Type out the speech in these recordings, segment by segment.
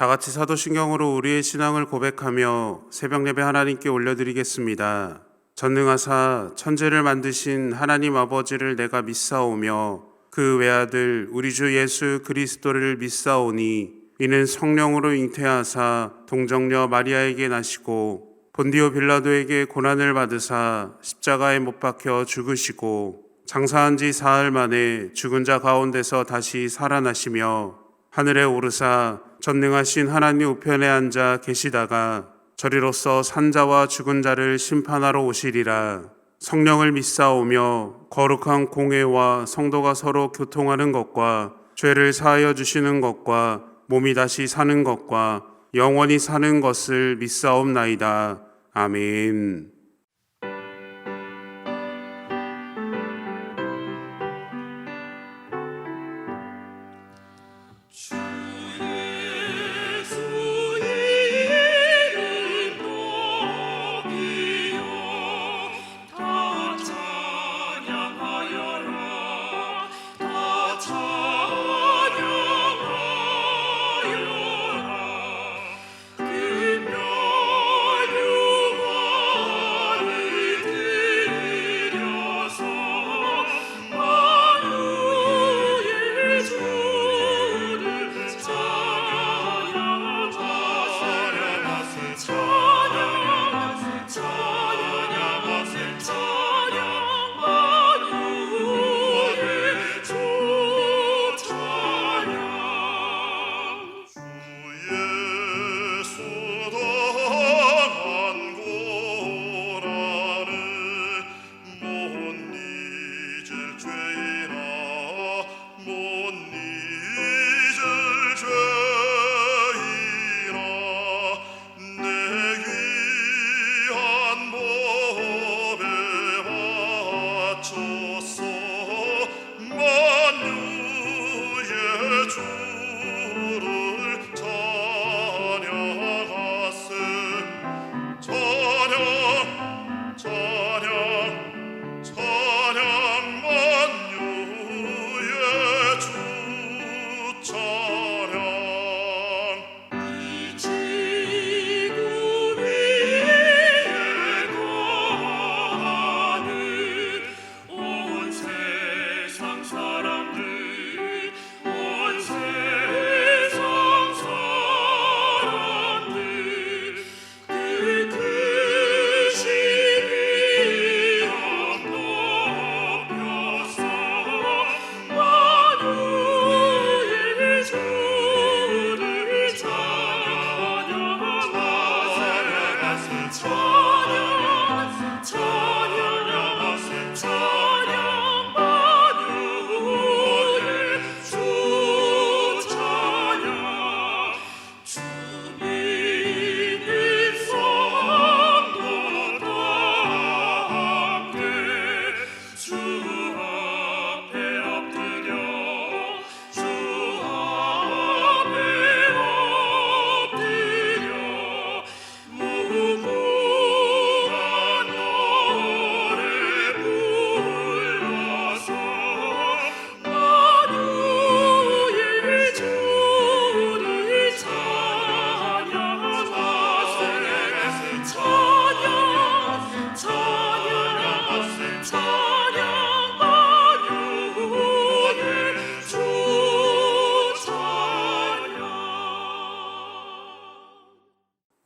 다 같이 사도신경으로 우리의 신앙을 고백하며 새벽 예배 하나님께 올려드리겠습니다. 전능하사 천지를 만드신 하나님 아버지를 내가 믿사오며 그 외아들 우리 주 예수 그리스도를 믿사오니 이는 성령으로 잉태하사 동정녀 마리아에게 나시고 본디오 빌라도에게 고난을 받으사 십자가에 못 박혀 죽으시고 장사한 지 사흘 만에 죽은 자 가운데서 다시 살아나시며 하늘에 오르사 전능하신 하나님 우편에 앉아 계시다가 저리로서 산자와 죽은 자를 심판하러 오시리라. 성령을 믿사오며 거룩한 공회와 성도가 서로 교통하는 것과 죄를 사하여 주시는 것과 몸이 다시 사는 것과 영원히 사는 것을 믿사옵나이다. 아멘.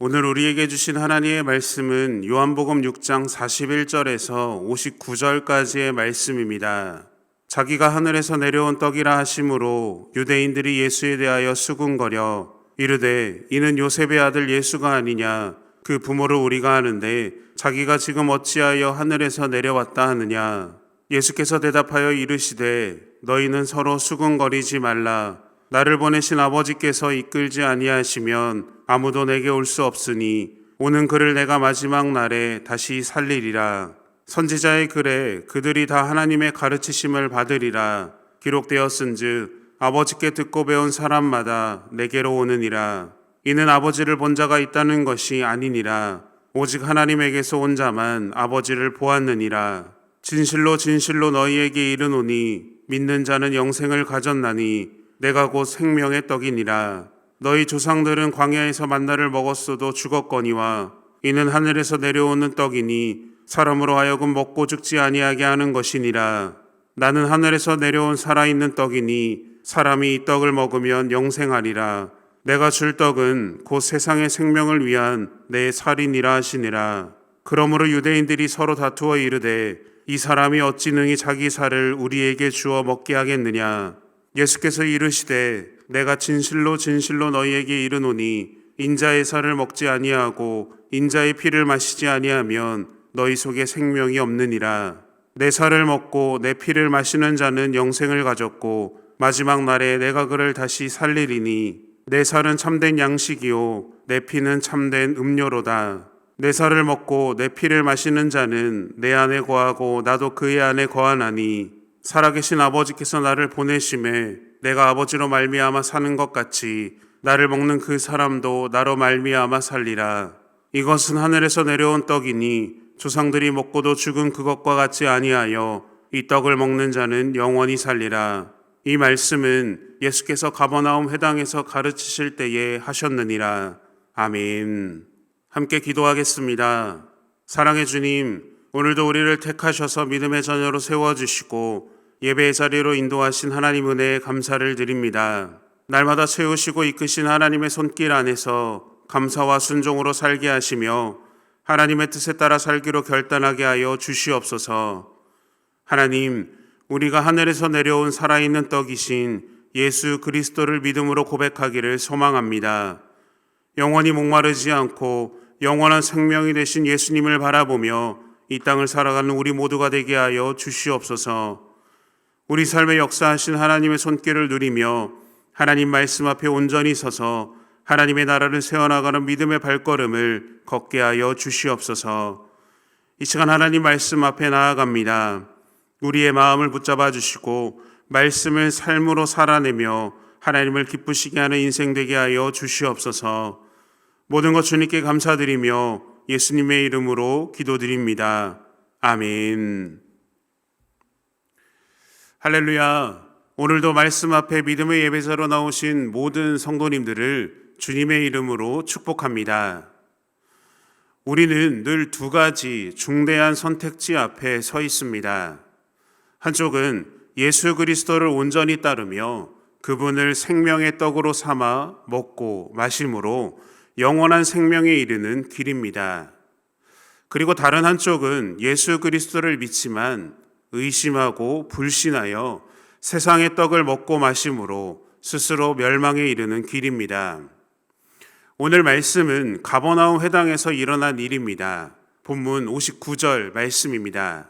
오늘 우리에게 주신 하나님의 말씀은 요한복음 6장 41절에서 59절까지의 말씀입니다. 자기가 하늘에서 내려온 떡이라 하심으로 유대인들이 예수에 대하여 수군거려 이르되 이는 요셉의 아들 예수가 아니냐, 그 부모를 우리가 아는데 자기가 지금 어찌하여 하늘에서 내려왔다 하느냐. 예수께서 대답하여 이르시되 너희는 서로 수군거리지 말라. 나를 보내신 아버지께서 이끌지 아니하시면 아무도 내게 올 수 없으니 오는 그를 내가 마지막 날에 다시 살리리라. 선지자의 글에 그들이 다 하나님의 가르치심을 받으리라 기록되었은즉 아버지께 듣고 배운 사람마다 내게로 오느니라. 이는 아버지를 본 자가 있다는 것이 아니니라. 오직 하나님에게서 온 자만 아버지를 보았느니라. 진실로 진실로 너희에게 이르노니 믿는 자는 영생을 가졌나니 내가 곧 생명의 떡이니라. 너희 조상들은 광야에서 만나를 먹었어도 죽었거니와 이는 하늘에서 내려오는 떡이니 사람으로 하여금 먹고 죽지 아니하게 하는 것이니라. 나는 하늘에서 내려온 살아있는 떡이니 사람이 이 떡을 먹으면 영생하리라. 내가 줄 떡은 곧 세상의 생명을 위한 내 살이니라 하시니라. 그러므로 유대인들이 서로 다투어 이르되 이 사람이 어찌 능히 자기 살을 우리에게 주어 먹게 하겠느냐. 예수께서 이르시되 내가 진실로 진실로 너희에게 이르노니 인자의 살을 먹지 아니하고 인자의 피를 마시지 아니하면 너희 속에 생명이 없느니라. 내 살을 먹고 내 피를 마시는 자는 영생을 가졌고 마지막 날에 내가 그를 다시 살리리니 내 살은 참된 양식이요 내 피는 참된 음료로다. 내 살을 먹고 내 피를 마시는 자는 내 안에 거하고 나도 그의 안에 거하나니 살아계신 아버지께서 나를 보내심에 내가 아버지로 말미암아 사는 것 같이 나를 먹는 그 사람도 나로 말미암아 살리라. 이것은 하늘에서 내려온 떡이니 조상들이 먹고도 죽은 그것과 같지 아니하여 이 떡을 먹는 자는 영원히 살리라. 이 말씀은 예수께서 가버나움 회당에서 가르치실 때에 하셨느니라. 아멘. 함께 기도하겠습니다. 사랑의 주님, 오늘도 우리를 택하셔서 믿음의 자녀로 세워주시고 예배의 자리로 인도하신 하나님 은혜에 감사를 드립니다. 날마다 세우시고 이끄신 하나님의 손길 안에서 감사와 순종으로 살게 하시며 하나님의 뜻에 따라 살기로 결단하게 하여 주시옵소서. 하나님, 우리가 하늘에서 내려온 살아있는 떡이신 예수 그리스도를 믿음으로 고백하기를 소망합니다. 영원히 목마르지 않고 영원한 생명이 되신 예수님을 바라보며 이 땅을 살아가는 우리 모두가 되게 하여 주시옵소서. 우리 삶에 역사하신 하나님의 손길을 누리며 하나님 말씀 앞에 온전히 서서 하나님의 나라를 세워나가는 믿음의 발걸음을 걷게 하여 주시옵소서. 이 시간 하나님 말씀 앞에 나아갑니다. 우리의 마음을 붙잡아 주시고 말씀을 삶으로 살아내며 하나님을 기쁘시게 하는 인생 되게 하여 주시옵소서. 모든 것 주님께 감사드리며 예수님의 이름으로 기도드립니다. 아멘. 할렐루야. 오늘도 말씀 앞에 믿음의 예배자로 나오신 모든 성도님들을 주님의 이름으로 축복합니다. 우리는 늘 두 가지 중대한 선택지 앞에 서 있습니다. 한쪽은 예수 그리스도를 온전히 따르며 그분을 생명의 떡으로 삼아 먹고 마심으로 영원한 생명에 이르는 길입니다. 그리고 다른 한쪽은 예수 그리스도를 믿지만 의심하고 불신하여 세상의 떡을 먹고 마심으로 스스로 멸망에 이르는 길입니다. 오늘 말씀은 가버나움 회당에서 일어난 일입니다. 본문 59절 말씀입니다.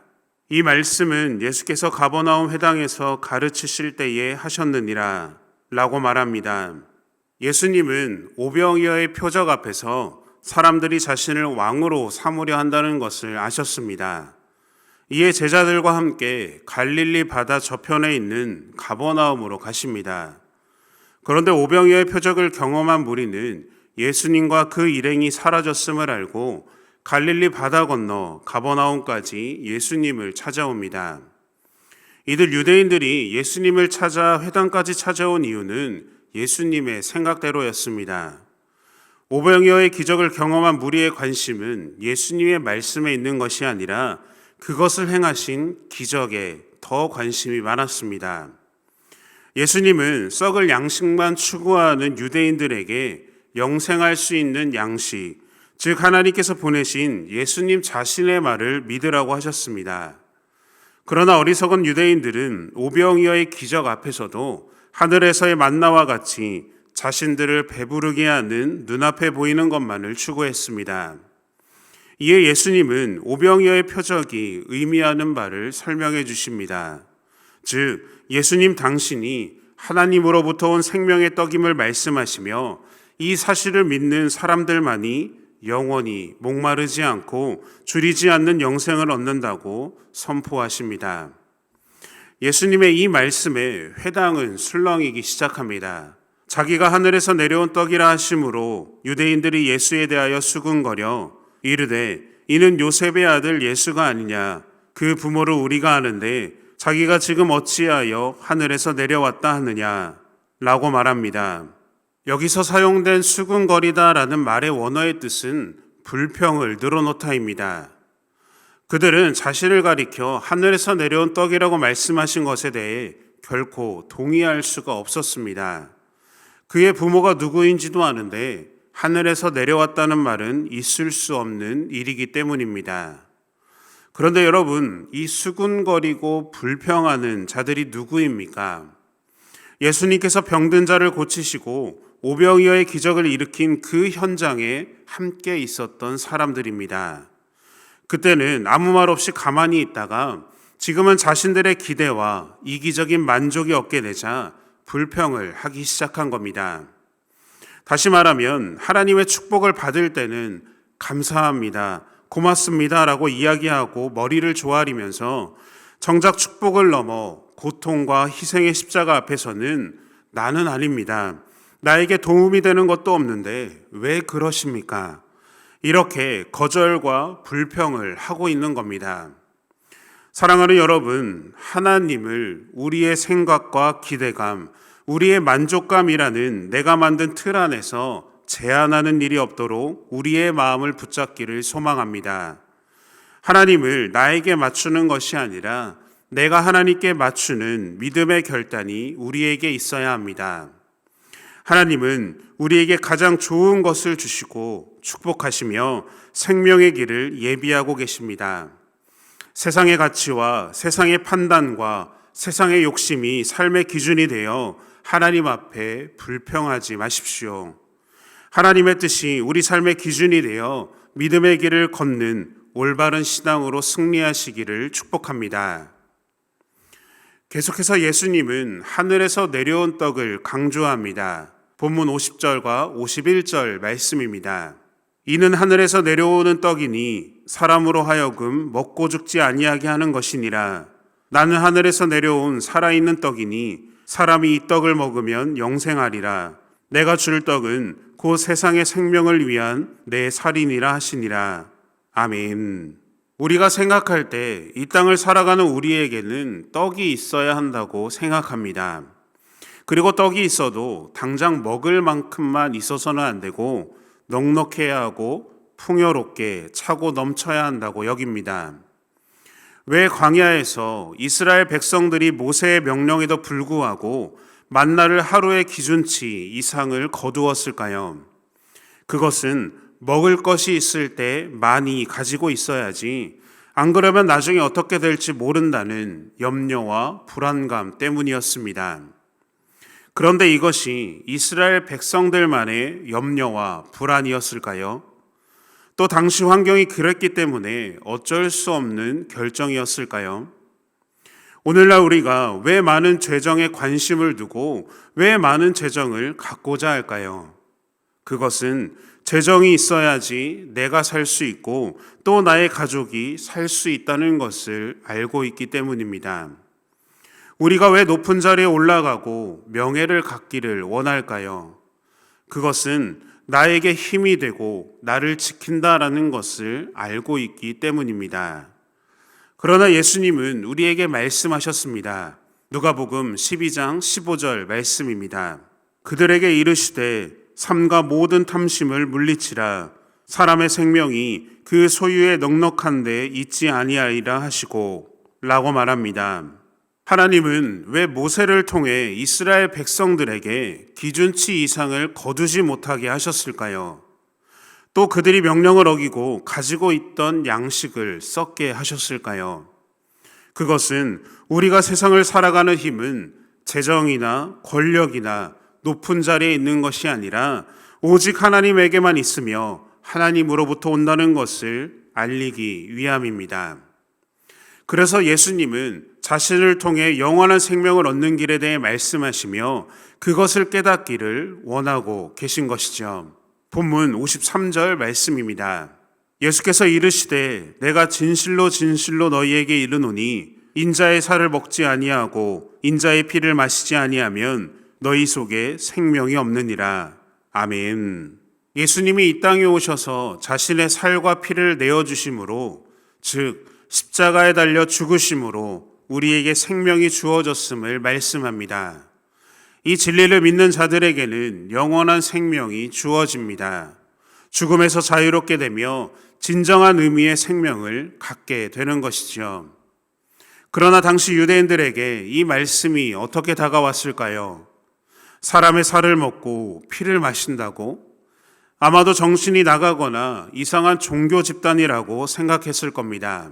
이 말씀은 예수께서 가버나움 회당에서 가르치실 때에 하셨느니라 라고 말합니다. 예수님은 오병이어의 표적 앞에서 사람들이 자신을 왕으로 삼으려 한다는 것을 아셨습니다. 이에 제자들과 함께 갈릴리 바다 저편에 있는 가버나움으로 가십니다. 그런데 오병이어의 표적을 경험한 무리는 예수님과 그 일행이 사라졌음을 알고 갈릴리 바다 건너 가버나움까지 예수님을 찾아옵니다. 이들 유대인들이 예수님을 찾아 회당까지 찾아온 이유는 예수님의 생각대로였습니다. 오병이어의 기적을 경험한 무리의 관심은 예수님의 말씀에 있는 것이 아니라 그것을 행하신 기적에 더 관심이 많았습니다. 예수님은 썩을 양식만 추구하는 유대인들에게 영생할 수 있는 양식, 즉 하나님께서 보내신 예수님 자신의 말을 믿으라고 하셨습니다. 그러나 어리석은 유대인들은 오병이어의 기적 앞에서도 하늘에서의 만나와 같이 자신들을 배부르게 하는 눈앞에 보이는 것만을 추구했습니다. 이에 예수님은 오병이어의 표적이 의미하는 바를 설명해 주십니다. 즉 예수님 당신이 하나님으로부터 온 생명의 떡임을 말씀하시며 이 사실을 믿는 사람들만이 영원히 목마르지 않고 줄이지 않는 영생을 얻는다고 선포하십니다. 예수님의 이 말씀에 회당은 술렁이기 시작합니다. 자기가 하늘에서 내려온 떡이라 하심으로 유대인들이 예수에 대하여 수군거려 이르되 이는 요셉의 아들 예수가 아니냐, 그 부모를 우리가 아는데 자기가 지금 어찌하여 하늘에서 내려왔다 하느냐 라고 말합니다. 여기서 사용된 수군거리다라는 말의 원어의 뜻은 불평을 늘어놓다입니다. 그들은 자신을 가리켜 하늘에서 내려온 떡이라고 말씀하신 것에 대해 결코 동의할 수가 없었습니다. 그의 부모가 누구인지도 아는데 하늘에서 내려왔다는 말은 있을 수 없는 일이기 때문입니다. 그런데 여러분, 이 수군거리고 불평하는 자들이 누구입니까? 예수님께서 병든 자를 고치시고 오병이어의 기적을 일으킨 그 현장에 함께 있었던 사람들입니다. 그때는 아무 말 없이 가만히 있다가 지금은 자신들의 기대와 이기적인 만족이 얻게 되자 불평을 하기 시작한 겁니다. 다시 말하면 하나님의 축복을 받을 때는 감사합니다, 고맙습니다 라고 이야기하고 머리를 조아리면서 정작 축복을 넘어 고통과 희생의 십자가 앞에서는 나는 아닙니다, 나에게 도움이 되는 것도 없는데 왜 그러십니까? 이렇게 거절과 불평을 하고 있는 겁니다. 사랑하는 여러분, 하나님을 우리의 생각과 기대감, 우리의 만족감이라는 내가 만든 틀 안에서 제한하는 일이 없도록 우리의 마음을 붙잡기를 소망합니다. 하나님을 나에게 맞추는 것이 아니라 내가 하나님께 맞추는 믿음의 결단이 우리에게 있어야 합니다. 하나님은 우리에게 가장 좋은 것을 주시고 축복하시며 생명의 길을 예비하고 계십니다. 세상의 가치와 세상의 판단과 세상의 욕심이 삶의 기준이 되어 하나님 앞에 불평하지 마십시오. 하나님의 뜻이 우리 삶의 기준이 되어 믿음의 길을 걷는 올바른 신앙으로 승리하시기를 축복합니다. 계속해서 예수님은 하늘에서 내려온 떡을 강조합니다. 본문 50절과 51절 말씀입니다. 이는 하늘에서 내려오는 떡이니 사람으로 하여금 먹고 죽지 아니하게 하는 것이니라. 나는 하늘에서 내려온 살아있는 떡이니 사람이 이 떡을 먹으면 영생하리라. 내가 줄 떡은 곧 세상의 생명을 위한 내 살이니라 하시니라. 아멘. 우리가 생각할 때 이 땅을 살아가는 우리에게는 떡이 있어야 한다고 생각합니다. 그리고 떡이 있어도 당장 먹을 만큼만 있어서는 안 되고 넉넉해야 하고 풍요롭게 차고 넘쳐야 한다고 여깁니다. 왜 광야에서 이스라엘 백성들이 모세의 명령에도 불구하고 만나를 하루의 기준치 이상을 거두었을까요? 그것은 먹을 것이 있을 때 많이 가지고 있어야지 안 그러면 나중에 어떻게 될지 모른다는 염려와 불안감 때문이었습니다. 그런데 이것이 이스라엘 백성들만의 염려와 불안이었을까요? 또 당시 환경이 그랬기 때문에 어쩔 수 없는 결정이었을까요? 오늘날 우리가 왜 많은 재정에 관심을 두고 왜 많은 재정을 갖고자 할까요? 그것은 재정이 있어야지 내가 살 수 있고 또 나의 가족이 살 수 있다는 것을 알고 있기 때문입니다. 우리가 왜 높은 자리에 올라가고 명예를 갖기를 원할까요? 그것은 나에게 힘이 되고 나를 지킨다라는 것을 알고 있기 때문입니다. 그러나 예수님은 우리에게 말씀하셨습니다. 누가복음 12장 15절 말씀입니다. 그들에게 이르시되 삼가 모든 탐심을 물리치라. 사람의 생명이 그 소유에 넉넉한데 있지 아니하리라 하시고 라고 말합니다. 하나님은 왜 모세를 통해 이스라엘 백성들에게 기준치 이상을 거두지 못하게 하셨을까요? 또 그들이 명령을 어기고 가지고 있던 양식을 썩게 하셨을까요? 그것은 우리가 세상을 살아가는 힘은 재정이나 권력이나 높은 자리에 있는 것이 아니라 오직 하나님에게만 있으며 하나님으로부터 온다는 것을 알리기 위함입니다. 그래서 예수님은 자신을 통해 영원한 생명을 얻는 길에 대해 말씀하시며 그것을 깨닫기를 원하고 계신 것이죠. 본문 53절 말씀입니다. 예수께서 이르시되 내가 진실로 진실로 너희에게 이르노니 인자의 살을 먹지 아니하고 인자의 피를 마시지 아니하면 너희 속에 생명이 없느니라. 아멘. 예수님이 이 땅에 오셔서 자신의 살과 피를 내어주심으로, 즉 십자가에 달려 죽으심으로 우리에게 생명이 주어졌음을 말씀합니다. 이 진리를 믿는 자들에게는 영원한 생명이 주어집니다. 죽음에서 자유롭게 되며 진정한 의미의 생명을 갖게 되는 것이죠. 그러나 당시 유대인들에게 이 말씀이 어떻게 다가왔을까요? 사람의 살을 먹고 피를 마신다고? 아마도 정신이 나가거나 이상한 종교 집단이라고 생각했을 겁니다.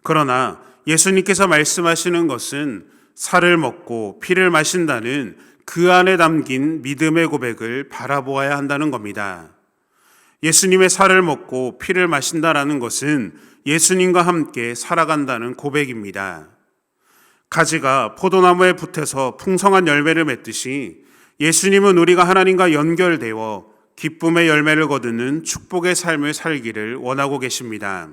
그러나 예수님께서 말씀하시는 것은 살을 먹고 피를 마신다는 그 안에 담긴 믿음의 고백을 바라보아야 한다는 겁니다. 예수님의 살을 먹고 피를 마신다라는 것은 예수님과 함께 살아간다는 고백입니다. 가지가 포도나무에 붙어서 풍성한 열매를 맺듯이 예수님은 우리가 하나님과 연결되어 기쁨의 열매를 거두는 축복의 삶을 살기를 원하고 계십니다.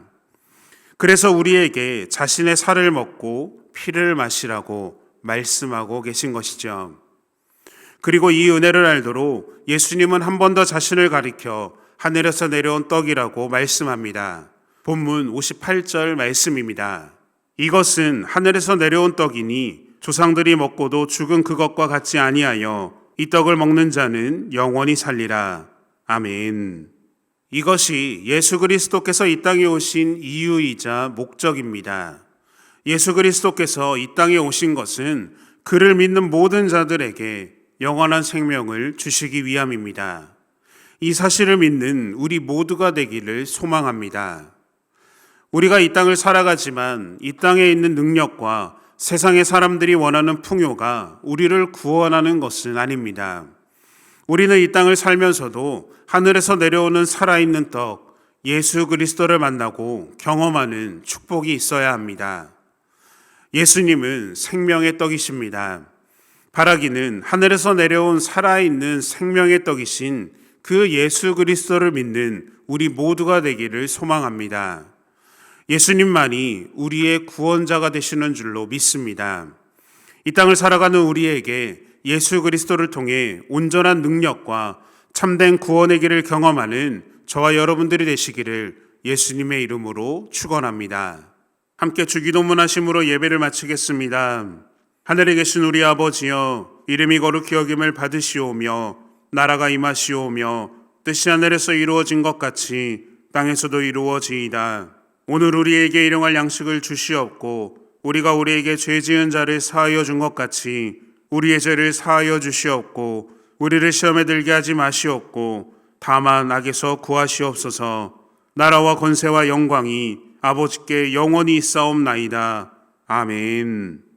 그래서 우리에게 자신의 살을 먹고 피를 마시라고 말씀하고 계신 것이죠. 그리고 이 은혜를 알도록 예수님은 한 번 더 자신을 가리켜 하늘에서 내려온 떡이라고 말씀합니다. 본문 58절 말씀입니다. 이것은 하늘에서 내려온 떡이니 조상들이 먹고도 죽은 그것과 같지 아니하여 이 떡을 먹는 자는 영원히 살리라. 아멘. 이것이 예수 그리스도께서 이 땅에 오신 이유이자 목적입니다. 예수 그리스도께서 이 땅에 오신 것은 그를 믿는 모든 자들에게 영원한 생명을 주시기 위함입니다. 이 사실을 믿는 우리 모두가 되기를 소망합니다. 우리가 이 땅을 살아가지만 이 땅에 있는 능력과 세상의 사람들이 원하는 풍요가 우리를 구원하는 것은 아닙니다. 우리는 이 땅을 살면서도 하늘에서 내려오는 살아있는 떡, 예수 그리스도를 만나고 경험하는 축복이 있어야 합니다. 예수님은 생명의 떡이십니다. 바라기는 하늘에서 내려온 살아있는 생명의 떡이신 그 예수 그리스도를 믿는 우리 모두가 되기를 소망합니다. 예수님만이 우리의 구원자가 되시는 줄로 믿습니다. 이 땅을 살아가는 우리에게 예수 그리스도를 통해 온전한 능력과 참된 구원의 길을 경험하는 저와 여러분들이 되시기를 예수님의 이름으로 축원합니다. 함께 주기도문 하심으로 예배를 마치겠습니다. 하늘에 계신 우리 아버지여, 이름이 거룩히 여김을 받으시오며 나라가 임하시오며 뜻이 하늘에서 이루어진 것 같이 땅에서도 이루어지이다. 오늘 우리에게 일용할 양식을 주시옵고 우리가 우리에게 죄 지은 자를 사하여 준 것 같이 우리의 죄를 사하여 주시옵고 우리를 시험에 들게 하지 마시옵고 다만 악에서 구하시옵소서. 나라와 권세와 영광이 아버지께 영원히 있사옵나이다. 아멘.